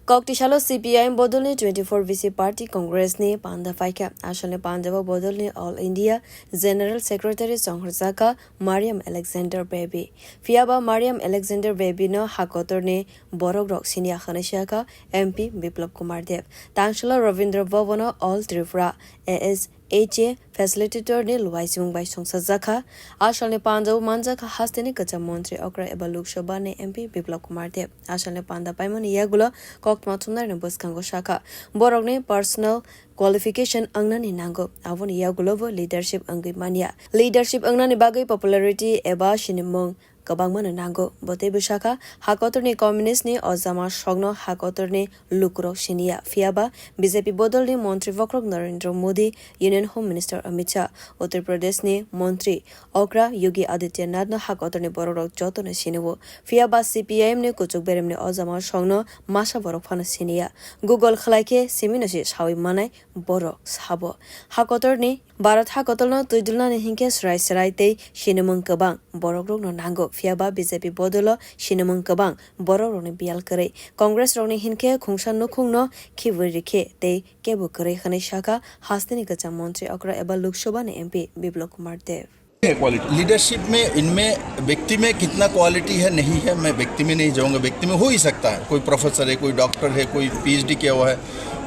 Koktisalo CPIM Bodolni 24 VC Party Congress ni Panda Faika Ashale Pandava Bodolni All India General Secretary Songhrzaka Mariam Alexander Baby Fiaba Mariam Alexander Baby no Hakotor ni Borogrok Sinia Khanishaka MP Biplab Kumar Dev Tangshala Ravindra Bhavana All Tripura AS HA Facilitator ni Luwaisung by Songsazaka Ashale Pandava Manjaka Hastini Kacha Montri Okra Eba Lok Sabha ni MP Biplab Kumar Dev Ashale Panda Paimoni Yagula Matsunar ne Buskango Shaka Borogni personal qualification angnani nango avoni ya global leadership anggi mania leadership angnani bagai popularity eba shinimong kabangmana nango bote bushaka hakotorni communist ni ozama shogno hakotorni lukro shinia fiaba BJP bodolni Montri Vakrok Narendra Modi Union Home Minister Amit Shah Uttar Pradesh ni Montri Okra Yogi Adityanath no hakotorni borok jotone shiniwo fiaba CPIM ni kuchuk berem ni ozama shogno masha borok phana sinia Google khlaike siminashi shawi manai borok sabo hakotorni Bharat hakotorno tuidulna ni hinke srai te shinimong kabang borok rok no nango fiaba BJP bodolo shinimong kabang borok rok ni bial kare Congress rok ni hinke khungsan no khungno khiwirikhe te kebu kare khane shaka hastini kacha मंत्री अकरा एबा लोकसभा ने MP Biplab Kumar देव leadership में इनमें व्यक्ति में कितना quality है नहीं है मैं व्यक्ति में नहीं जाऊंगा व्यक्ति में हो ही सकता है कोई प्रोफेसर है कोई डॉक्टर है कोई PhD किया हुआ है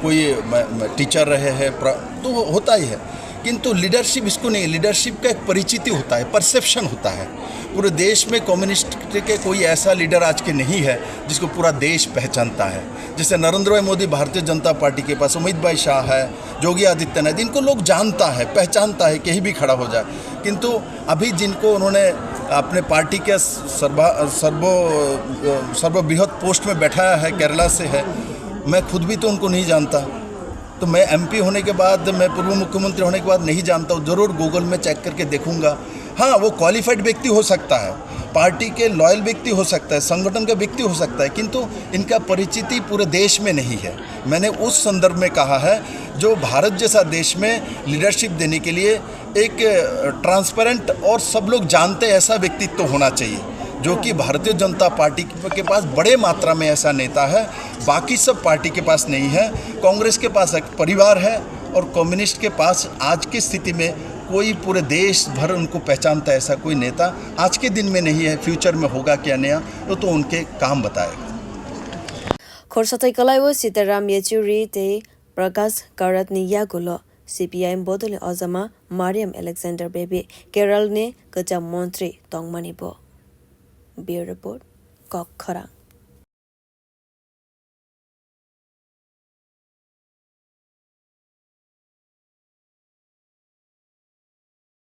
कोई टीचर रहे हैं तो होता ही है किंतु लीडरशिप इसको नहीं लीडरशिप का एक परिचिति होता है परसेप्शन होता है पूरे देश में कम्युनिस्ट के कोई ऐसा लीडर आज के नहीं है जिसको पूरा देश पहचानता है जैसे नरेंद्र भाई मोदी भारतीय जनता पार्टी के पास अमित भाई शाह है योगी आदित्यनाथ इनको लोग जानता है पहचानता है कहीं भी खड़ा हो जाए किंतु अभी जिनको उन्होंने अपने पार्टी के सर्वबृहत पोस्ट में बैठाया है केरला से है मैं खुद भी तो उनको नहीं जानता तो मैं MP होने के बाद मैं पूर्व मुख्यमंत्री होने के बाद नहीं जानता हूँ ज़रूर गूगल में चेक करके देखूंगा हाँ वो क्वालिफाइड व्यक्ति हो सकता है पार्टी के लॉयल व्यक्ति हो सकता है संगठन का व्यक्ति हो सकता है किंतु इनका परिचिति पूरे देश में नहीं है मैंने उस संदर्भ में कहा है जो भारत जैसा देश में लीडरशिप देने के लिए एक ट्रांसपेरेंट और सब लोग जानते ऐसा व्यक्तित्व होना चाहिए जो कि भारतीय जनता पार्टी के पास बड़े मात्रा में ऐसा नेता है बाकी सब पार्टी के पास नहीं है कांग्रेस के पास एक परिवार है और कम्युनिस्ट के पास आज की स्थिति में कोई पूरे देश भर उनको पहचानता ऐसा कोई नेता आज के दिन में नहीं है फ्यूचर में होगा क्या नया तो उनके काम बताएगा खोरसातै कलाइवो सीताराम येचुरी ते प्रकाश कारतनिया गुलो CPIM bodole ozama Mariam Alexander Baby Kerala ne kacha मंत्री तोंगमनिबो Bureau Report Kok Kharang